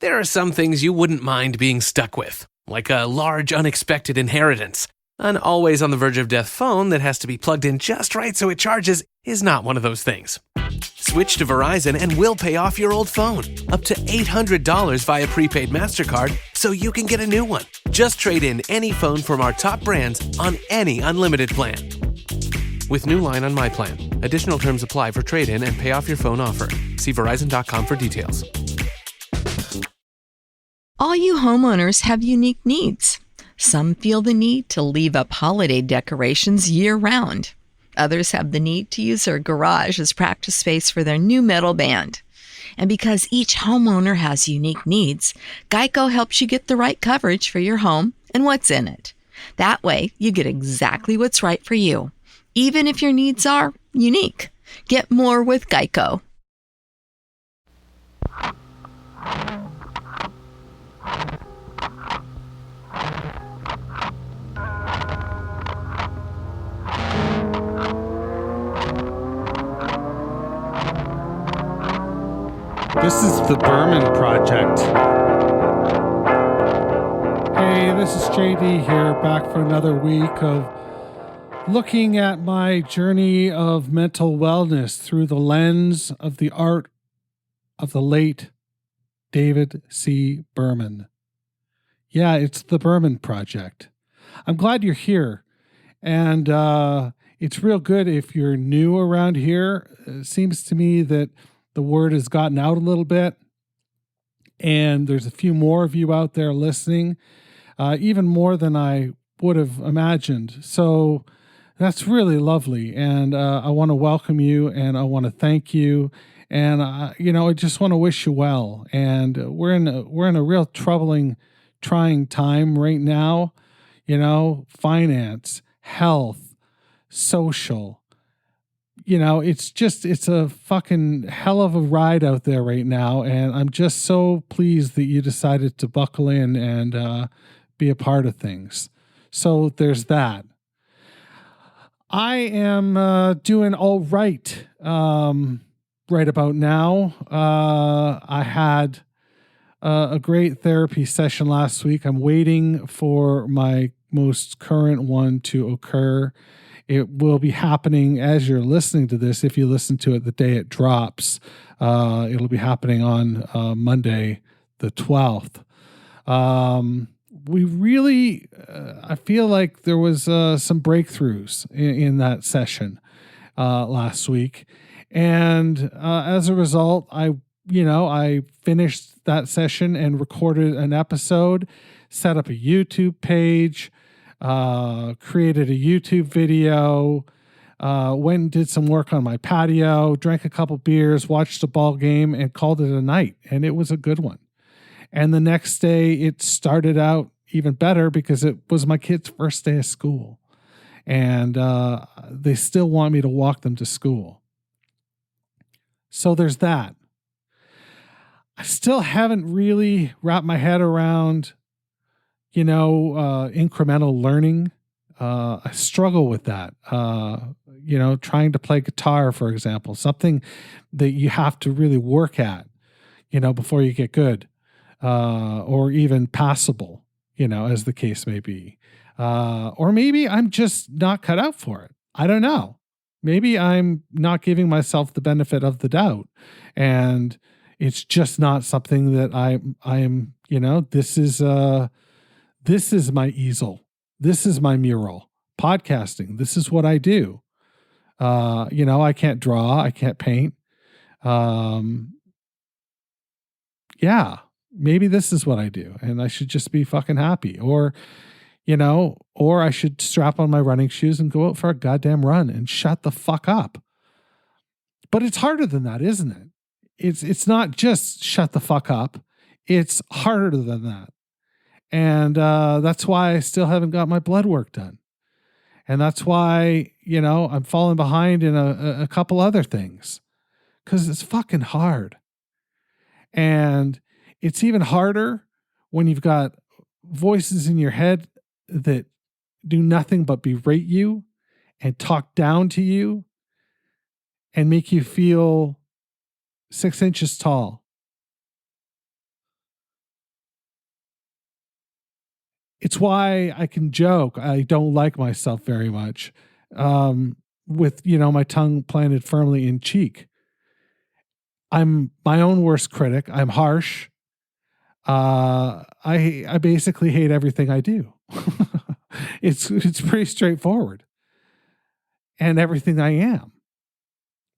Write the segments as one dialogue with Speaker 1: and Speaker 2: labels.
Speaker 1: There are some things you wouldn't mind being stuck with, like a large unexpected inheritance. An always on the verge of death phone that has to be plugged in just right so it charges is not one of those things. Switch to Verizon and we'll pay off your old phone, up to $800 via prepaid MasterCard, so you can get a new one. Just trade in any phone from our top brands on any unlimited plan. With new line on my plan. Additional terms apply for trade-in and pay off your phone offer. See Verizon.com for details.
Speaker 2: All you homeowners have unique needs. Some feel the need to leave up holiday decorations year-round. Others have the need to use their garage as practice space for their new metal band. And because each homeowner has unique needs, Geico helps you get the right coverage for your home and what's in it. That way, you get exactly what's right for you, even if your needs are unique. Get more with Geico.
Speaker 3: This is the Berman Project. Hey, this is JD here, back for another week of looking at my journey of mental wellness through the lens of the art of the late David C. Berman. Yeah, it's the Berman Project. I'm glad you're here. And it's real good if you're new around here. It seems to me that the word has gotten out a little bit, and there's a few more of you out there listening, even more than I would have imagined. So that's really lovely, and I want to welcome you, and I want to thank you, and I just want to wish you well. And we're in a real trying time right now. Finance, health, social. It's a fucking hell of a ride out there right now. And I'm just so pleased that you decided to buckle in and be a part of things. So there's that. I am doing all right right about now. I had a great therapy session last week. I'm waiting for my most current one to occur. It will be happening as you're listening to this. If you listen to it the day it drops, it'll be happening on Monday, the 12th. I feel like there was some breakthroughs in that session last week. And as a result, I finished that session and recorded an episode, set up a YouTube page, created a YouTube video, went and did some work on my patio, drank a couple beers, watched a ball game, and called it a night. And it was a good one. And the next day it started out even better because it was my kid's first day of school. And they still want me to walk them to school. So there's that. I still haven't really wrapped my head around incremental learning. I struggle with that. Trying to play guitar, for example, something that you have to really work at, before you get good, or even passable, as the case may be. Or maybe I'm just not cut out for it. I don't know. Maybe I'm not giving myself the benefit of the doubt, and it's just not something that I am, this is my easel. This is my mural. Podcasting. This is what I do. I can't draw. I can't paint. Maybe this is what I do. And I should just be fucking happy. Or I should strap on my running shoes and go out for a goddamn run and shut the fuck up. But it's harder than that, isn't it? It's not just shut the fuck up. It's harder than that. And that's why I still haven't got my blood work done. And that's why, I'm falling behind in a couple other things. Because it's fucking hard. And it's even harder when you've got voices in your head that do nothing but berate you and talk down to you and make you feel 6 inches tall. It's why I can joke. I don't like myself very much, with, my tongue planted firmly in cheek. I'm my own worst critic. I'm harsh. I basically hate everything I do. It's pretty straightforward, and everything I am,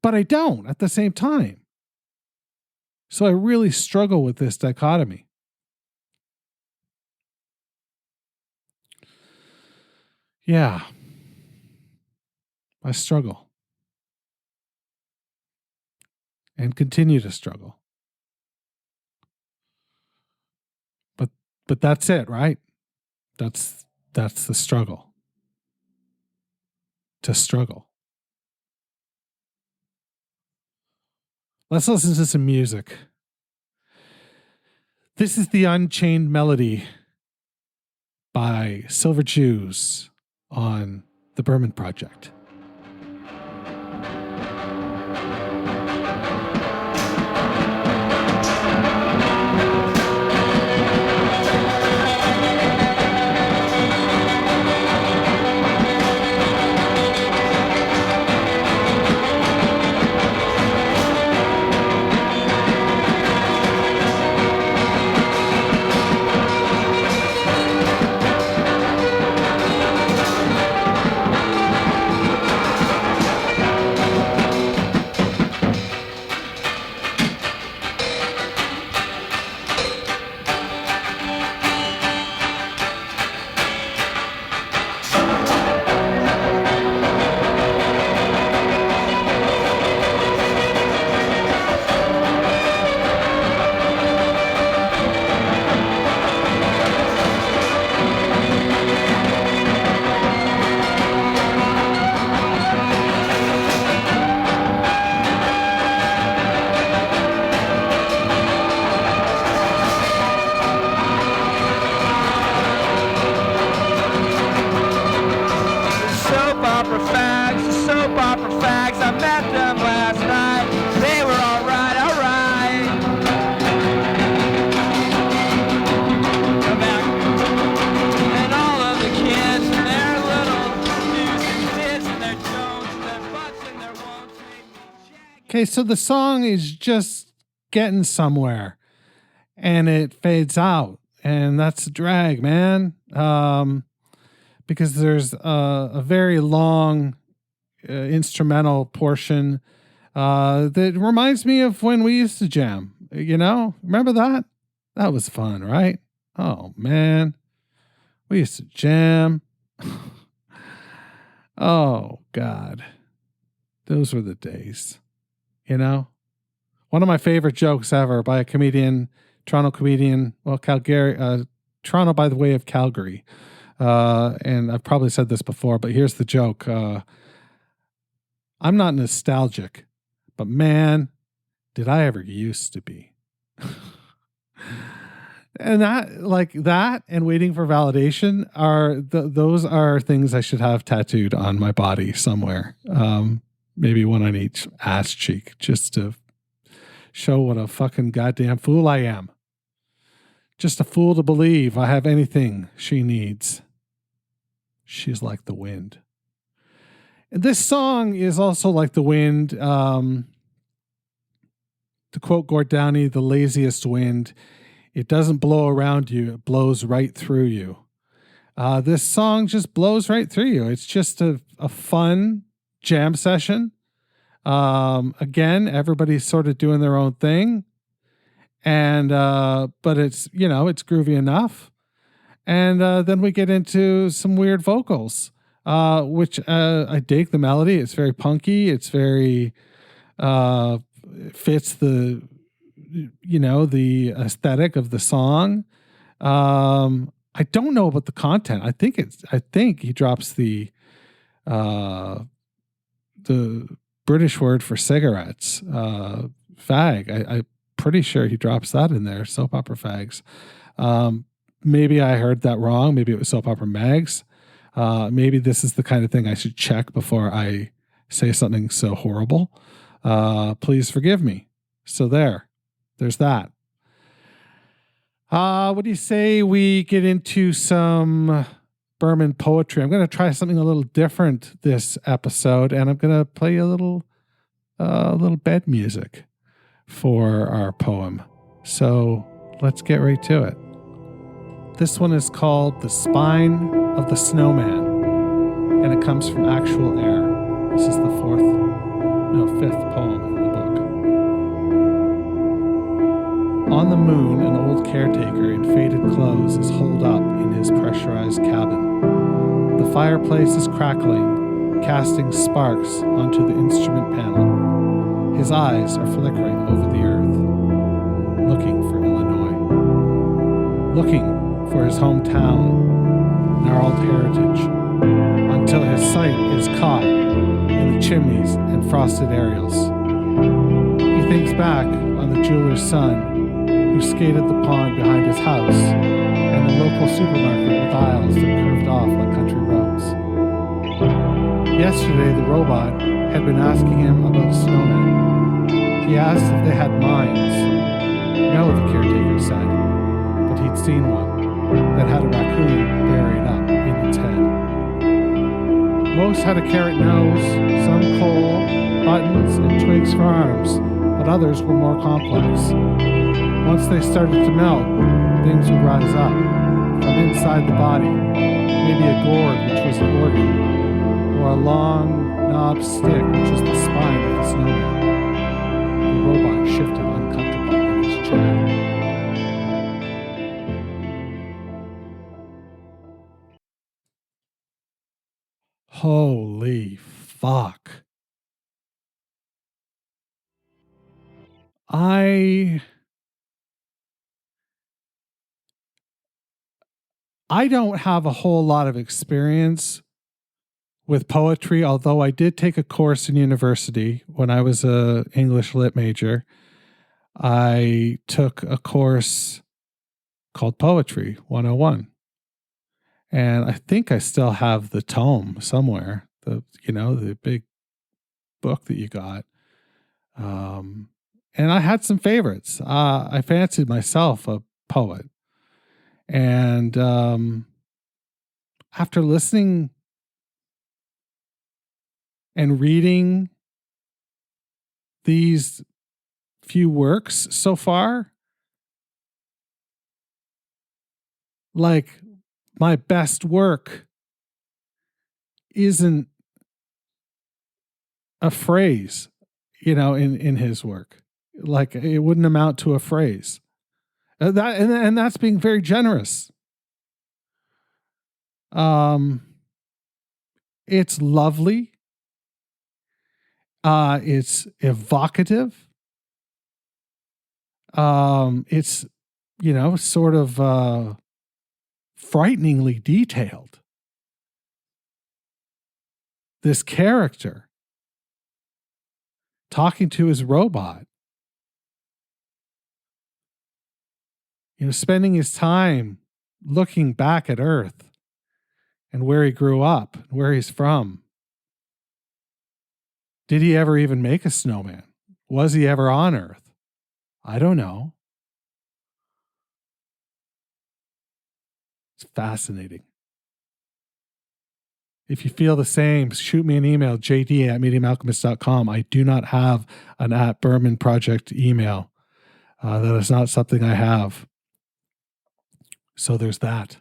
Speaker 3: but I don't at the same time. So I really struggle with this dichotomy. Yeah, I struggle and continue to struggle. But that's it, right? That's the struggle. To struggle. Let's listen to some music. This is the Unchained Melody by Silver Jews on the Berman Project. Okay, so the song is just getting somewhere and it fades out, and that's a drag, man. Because there's a very long instrumental portion that reminds me of when we used to jam. Remember that? That was fun, right? Oh, man. We used to jam. Oh, God. Those were the days. One of my favorite jokes ever by a comedian, Toronto comedian, Toronto by the way of Calgary. And I've probably said this before, but here's the joke. I'm not nostalgic, but man, did I ever used to be. And that and waiting for validation those are things I should have tattooed on my body somewhere. Maybe one on each ass cheek, just to show what a fucking goddamn fool I am. Just a fool to believe I have anything she needs. She's like the wind. And this song is also like the wind. To quote Gord Downey, the laziest wind. It doesn't blow around you. It blows right through you. This song just blows right through you. It's just a fun jam session. Again, everybody's sort of doing their own thing. And, but it's, it's groovy enough. And, then we get into some weird vocals, which, I dig the melody. It's very punky. It's very, fits the aesthetic of the song. I don't know about the content. I think he drops the British word for cigarettes, fag. I'm pretty sure he drops that in there. Soap opera fags. Maybe I heard that wrong. Maybe it was soap opera mags. Maybe this is the kind of thing I should check before I say something so horrible. Please forgive me. So there's that. What do you say we get into some Burman poetry? I'm going to try something a little different this episode, and I'm going to play a little bed music for our poem. So let's get right to it. This one is called The Spine of the Snowman, and it comes from Actual Air. This is the fifth poem in the book. On the moon, an old caretaker in faded clothes is holed up in his pressurized cabin. The fireplace is crackling, casting sparks onto the instrument panel. His eyes are flickering over the earth, looking for Illinois, looking for his hometown, gnarled heritage, until his sight is caught in the chimneys and frosted aerials. He thinks back on the jeweler's son who skated the pond behind his house and the local supermarket with aisles that curved off like country roads. Yesterday, the robot had been asking him about snowmen. He asked if they had minds. No, the caretaker said, but he'd seen one that had a raccoon buried up in its head. Most had a carrot nose, some coal, buttons, and twigs for arms, but others were more complex. Once they started to melt, things would rise up from inside the body, maybe a gourd, which was the organ, or a long knobbed stick, which was the spine of the snowman. The robot shifted uncomfortably in his chair. Holy fuck. I don't have a whole lot of experience with poetry, although I did take a course in university when I was an English lit major. I took a course called Poetry 101. And I think I still have the tome somewhere, the big book that you got. And I had some favorites. I fancied myself a poet. And after listening and reading these few works so far, like my best work isn't a phrase, in his work. Like it wouldn't amount to a phrase. And that's being very generous. It's lovely. It's evocative. It's, sort of frighteningly detailed. This character talking to his robot, spending his time looking back at Earth and where he grew up, where he's from. Did he ever even make a snowman? Was he ever on Earth? I don't know. It's fascinating. If you feel the same, shoot me an email, jd@mediumalchemist.com. I do not have an @Burman Project email. That is not something I have. So there's that.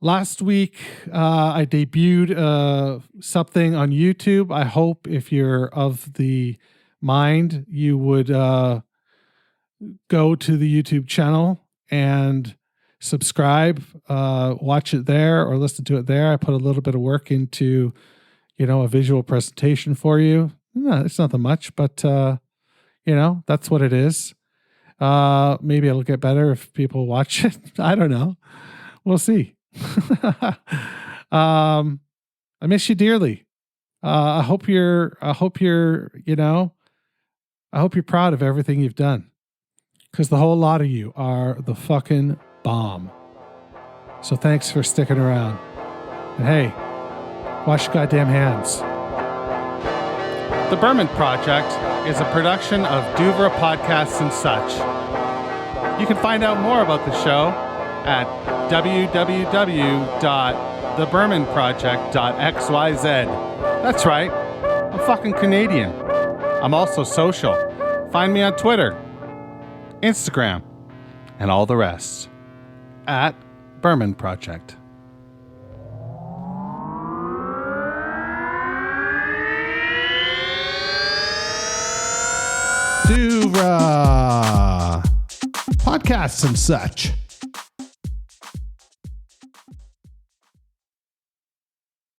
Speaker 3: Last week, I debuted something on YouTube. I hope if you're of the mind, you would go to the YouTube channel and subscribe, watch it there or listen to it there. I put a little bit of work into, a visual presentation for you. No, it's nothing much, but, that's what it is. Maybe it'll get better if people watch it. I don't know. We'll see. I miss you dearly. I hope you're proud of everything you've done, because the whole lot of you are the fucking bomb. So thanks for sticking around. And hey, wash your goddamn hands. The Burman Project is a production of Duvra Podcasts and Such. You can find out more about the show at www.thebermanproject.xyz. That's right, I'm fucking Canadian. I'm also social. Find me on Twitter, Instagram, and all the rest at Berman Project.
Speaker 4: To podcasts and such.